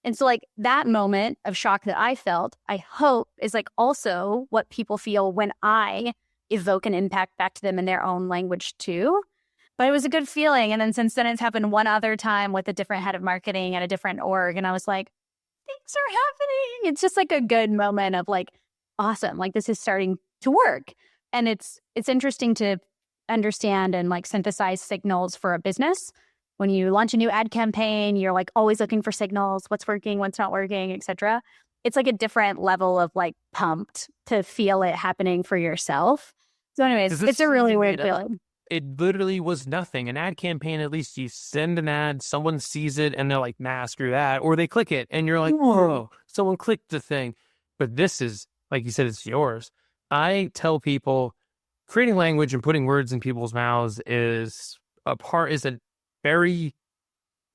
And so like that moment of shock that I felt, I hope is like also what people feel when I evoke an impact back to them in their own language too. But it was a good feeling. And then since then it's happened one other time with a different head of marketing at a different org. And I was like, things are happening. It's just like a good moment of like, awesome. Like this is starting to work. And it's interesting to understand and like synthesize signals for a business. When you launch a new ad campaign, you're like always looking for signals, what's working, what's not working, etc. It's like a different level of like pumped to feel it happening for yourself. So anyways, it's a really weird feeling. It literally was nothing. An ad campaign, at least you send an ad, someone sees it and they're like, nah, screw that. Or they click it and you're like, whoa, someone clicked the thing. But this is, like you said, it's yours. I tell people creating language and putting words in people's mouths is a very,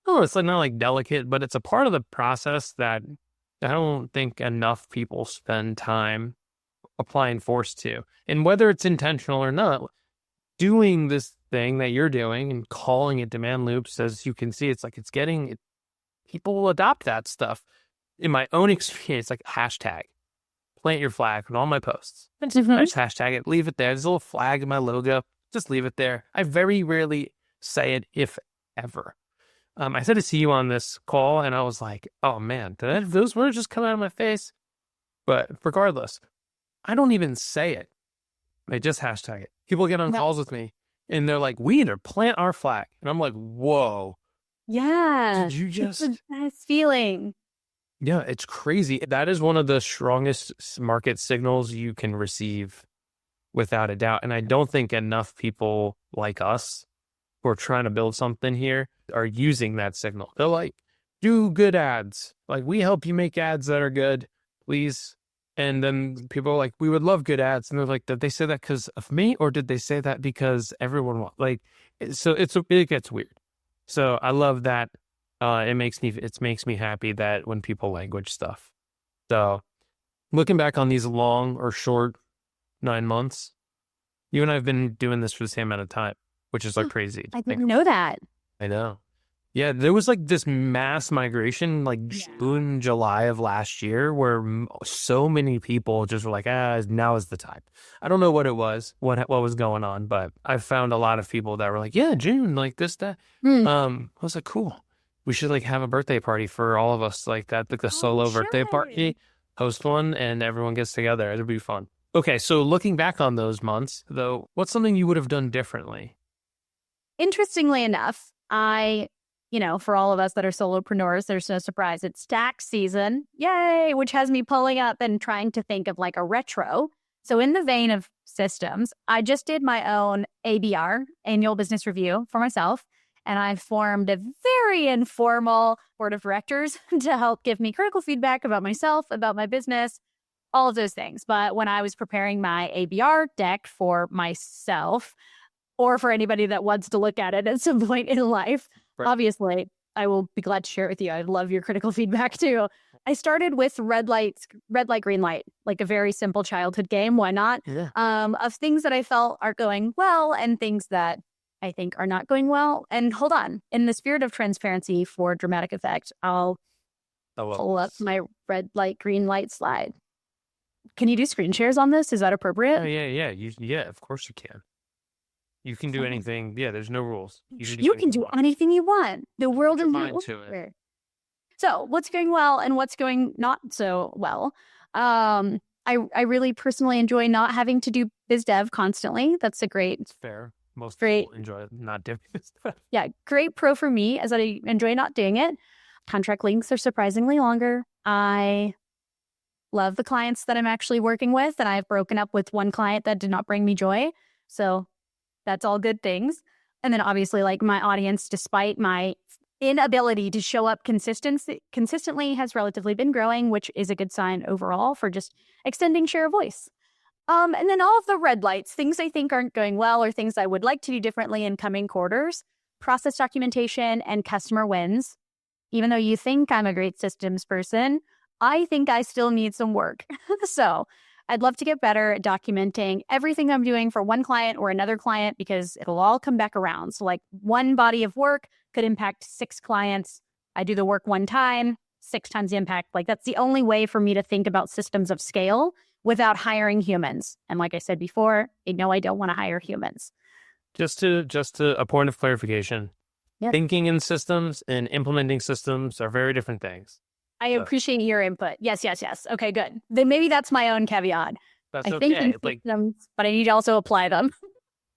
it's like not like delicate, but it's a part of the process that I don't think enough people spend time applying force to. And whether it's intentional or not, doing this thing that you're doing and calling it demand loops, as you can see, it's like people will adopt that stuff. In my own experience, like hashtag, plant your flag on all my posts. I just hashtag it, leave it there. There's a little flag in my logo, just leave it there. I very rarely say it, if ever. I said to see you on this call and I was like, oh man, did those words just come out of my face? But regardless, I don't even say it. I just hashtag it. People get on calls with me and they're like, we need to plant our flag. And I'm like, whoa. Yeah. Did you just... It's the best feeling. Yeah, it's crazy. That is one of the strongest market signals you can receive without a doubt. And I don't think enough people like us who are trying to build something here are using that signal. They're like, do good ads. Like, we help you make ads that are good, please. And then people are like, we would love good ads. And they're like, did they say that because of me? Or did they say that because everyone wants? Like, so it gets weird. So I love that. It makes me happy that when people language stuff. So looking back on these long or short 9 months, you and I have been doing this for the same amount of time, which is like crazy. I didn't know that. I know. Yeah, there was like this mass migration, like June, July of last year, where so many people just were like, now is the time. I don't know what it was, what was going on, but I found a lot of people that were like, yeah, June, like this, that. I was like, cool. We should like have a birthday party for all of us like that, like the solo birthday party. host one and everyone gets together. It'll be fun. Okay, so looking back on those months, though, what's something you would have done differently? Interestingly enough, for all of us that are solopreneurs, there's no surprise. It's tax season. Yay! Which has me pulling up and trying to think of like a retro. So in the vein of systems, I just did my own ABR, annual business review, for myself. And I formed a very informal board of directors to help give me critical feedback about myself, about my business, all of those things. But when I was preparing my ABR deck for myself, or for anybody that wants to look at it at some point in life, Right. obviously, I will be glad to share it with you. I love your critical feedback too. I started with red light, green light, like a very simple childhood game. Why not? Yeah. Of things that I felt are going well and things that I think are not going well. And hold on, in the spirit of transparency for dramatic effect, I'll pull up my red light, green light slide. Can you do screen shares on this? Is that appropriate? Oh, yeah. Yeah, of course you can. You can do anything. Yeah, there's no rules. You can do anything you want. The world is mind your to it. oyster. So what's going well and what's going not so well? I really personally enjoy not having to do biz dev constantly. That's a great, It's fair. Most Great. people enjoy not doing this. yeah, great pro for me as I enjoy not doing it. Contract lengths are surprisingly longer. I love the clients that I'm actually working with, and I've broken up with one client that did not bring me joy. So that's all good things. And then obviously, like, my audience, despite my inability to show up consistently, has relatively been growing, which is a good sign overall for just extending share of voice. And then all of the red lights, things I think aren't going well or things I would like to do differently in coming quarters, process documentation and customer wins. Even though you think I'm a great systems person, I think I still need some work. So I'd love to get better at documenting everything I'm doing for one client or another client, because it'll all come back around. So like, one body of work could impact 6 clients. I do the work one time, 6 times the impact. Like, that's the only way for me to think about systems of scale without hiring humans. And like I said before, I don't want to hire humans. Just to a point of clarification. Yeah. Thinking in systems and implementing systems are very different things. I appreciate your input. Yes. Okay, good. Then maybe that's my own caveat. That's I think okay. in systems, but I need to also apply them.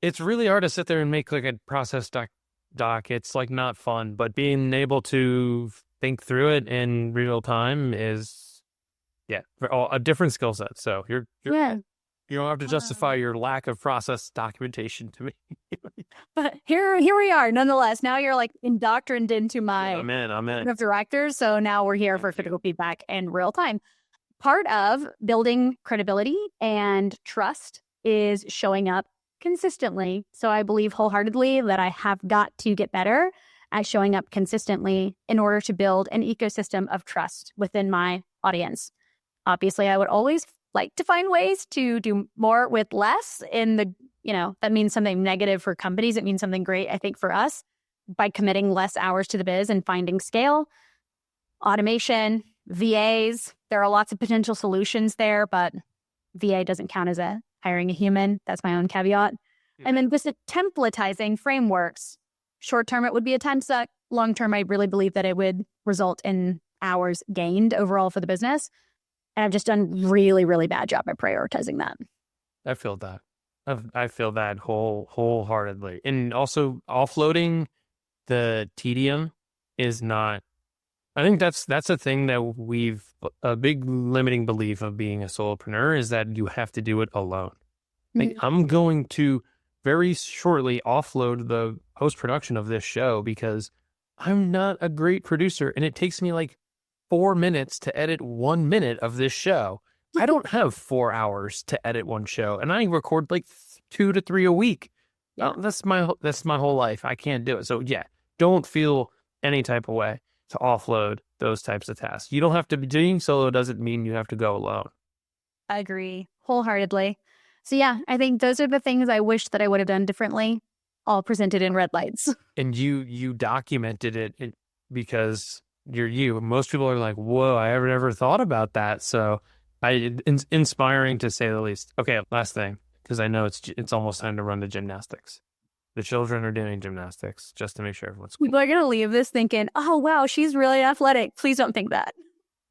It's really hard to sit there and make like a process doc. It's like not fun, but being able to think through it in real time is, a different skill set. So you don't have to justify your lack of process documentation to me. But here we are, nonetheless. Now you're like indoctrined into my I'm in. of directors. So now we're here for critical feedback in real time. Part of building credibility and trust is showing up consistently. So I believe wholeheartedly that I have got to get better at showing up consistently in order to build an ecosystem of trust within my audience. Obviously, I would always like to find ways to do more with less that means something negative for companies. It means something great, I think, for us, by committing less hours to the biz and finding scale, automation, VAs. There are lots of potential solutions there, but VA doesn't count as hiring a human. That's my own caveat. And then just templatizing frameworks. Short term, it would be a time suck. Long term, I really believe that it would result in hours gained overall for the business. And I've just done really, really bad job at prioritizing that. I feel that. I feel that wholeheartedly. And also, offloading the tedium is not. I think that's a thing that a big limiting belief of being a solopreneur is that you have to do it alone. Like, I'm going to very shortly offload the post-production of this show because I'm not a great producer, and it takes me like 4 minutes to edit 1 minute of this show. I don't have 4 hours to edit one show, and I record like 2 to 3 a week. Yeah. That's my whole life. I can't do it. So don't feel any type of way to offload those types of tasks. You don't have to be doing solo. Doesn't mean you have to go alone. I agree wholeheartedly. So I think those are the things I wish that I would have done differently, all presented in red lights. And you documented it because you're you. Most people are like, whoa, I never thought about that. So it's inspiring to say the least. Okay, last thing, because I know it's almost time to run to gymnastics. The children are doing gymnastics just to make sure everyone's cool. People are going to leave this thinking, oh, wow, she's really athletic. Please don't think that.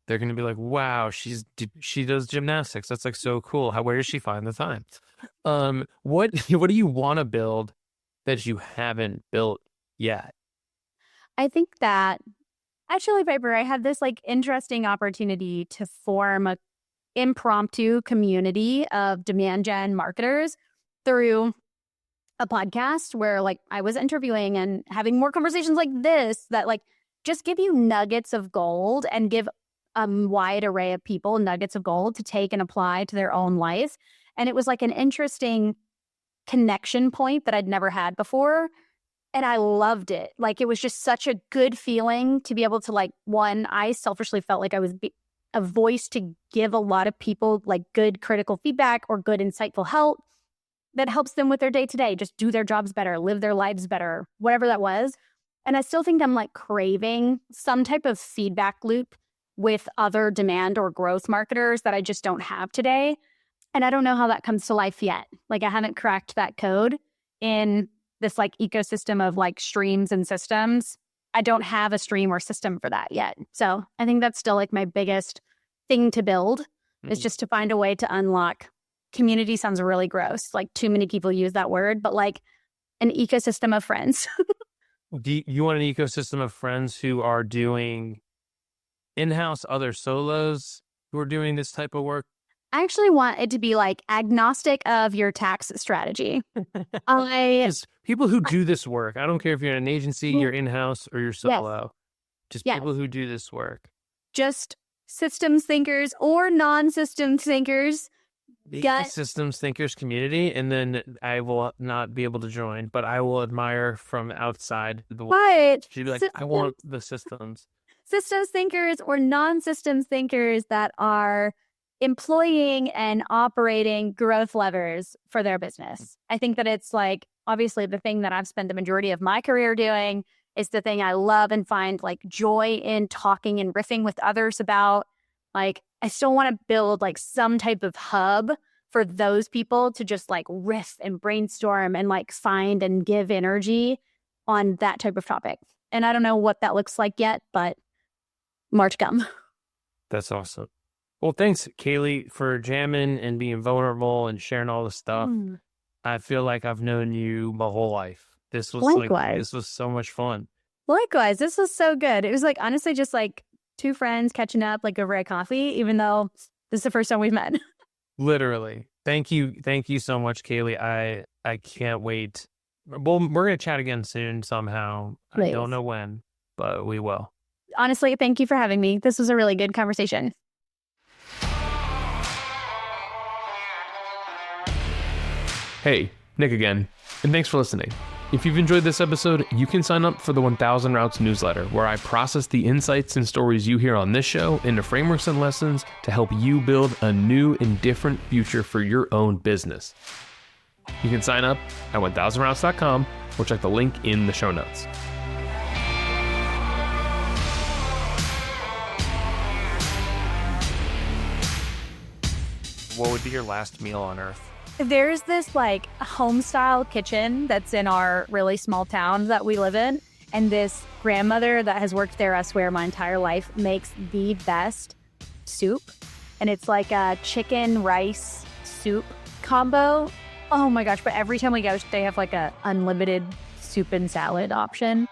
They're going to be like, wow, she does gymnastics. That's like so cool. Where does she find the time? What do you want to build that you haven't built yet? I think that actually, Piper, I had this like interesting opportunity to form a impromptu community of demand gen marketers through a podcast where like I was interviewing and having more conversations like this that like just give you nuggets of gold and give a wide array of people nuggets of gold to take and apply to their own life. And it was like an interesting connection point that I'd never had before. And I loved it. Like, it was just such a good feeling to be able to, like, one, I selfishly felt like I was a voice to give a lot of people, like, good critical feedback or good insightful help that helps them with their day-to-day, just do their jobs better, live their lives better, whatever that was. And I still think I'm, like, craving some type of feedback loop with other demand or growth marketers that I just don't have today. And I don't know how that comes to life yet. Like, I haven't cracked that code in this like ecosystem of like streams and systems. I don't have a stream or system for that yet. So I think that's still like my biggest thing to build is just to find a way to unlock. Community sounds really gross. Like, too many people use that word, but like an ecosystem of friends. Do you want an ecosystem of friends who are doing in-house other solos who are doing this type of work? I actually want it to be like agnostic of your tax strategy. People who do this work. I don't care if you're in an agency, you're in-house, or you're solo. Just people who do this work. Just systems thinkers or non-systems thinkers. The systems thinkers community, and then I will not be able to join, but I will admire from outside the world. She'd be like, I want the systems. Systems thinkers or non-systems thinkers that are employing and operating growth levers for their business. I think that it's like, obviously the thing that I've spent the majority of my career doing is the thing I love and find like joy in talking and riffing with others about. Like, I still want to build like some type of hub for those people to just like riff and brainstorm and like find and give energy on that type of topic. And I don't know what that looks like yet, but more to come. That's awesome. Well, thanks, Kaylee, for jamming and being vulnerable and sharing all the stuff. I feel like I've known you my whole life. This was this was so much fun. Likewise, this was so good. It was like, honestly, just like two friends catching up like over a coffee, even though this is the first time we've met. Literally. Thank you so much, Kaylee. I can't wait. Well, we're going to chat again soon somehow. Please. I don't know when, but we will. Honestly, thank you for having me. This was a really good conversation. Hey, Nick again, and thanks for listening. If you've enjoyed this episode, you can sign up for the 1000 Routes newsletter, where I process the insights and stories you hear on this show into frameworks and lessons to help you build a new and different future for your own business. You can sign up at 1000routes.com or check the link in the show notes. What would be your last meal on Earth? There's this like home style kitchen that's in our really small town that we live in. And this grandmother that has worked there, I swear, my entire life makes the best soup. And it's like a chicken rice soup combo. Oh my gosh. But every time we go, they have like a unlimited soup and salad option.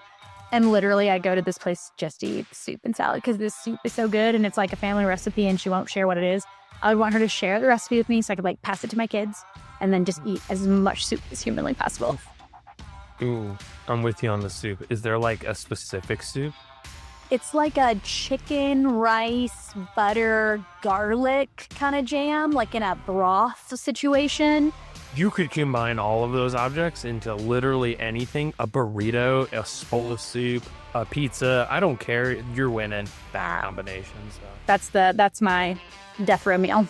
And literally I go to this place just to eat soup and salad because this soup is so good. And it's like a family recipe and she won't share what it is. I would want her to share the recipe with me so I could like pass it to my kids and then just eat as much soup as humanly possible. Ooh, I'm with you on the soup. Is there like a specific soup? It's like a chicken, rice, butter, garlic kind of jam, like in a broth situation. You could combine all of those objects into literally anything. A burrito, a bowl of soup, a pizza. I don't care. You're winning that combination. So. That's my death row meal.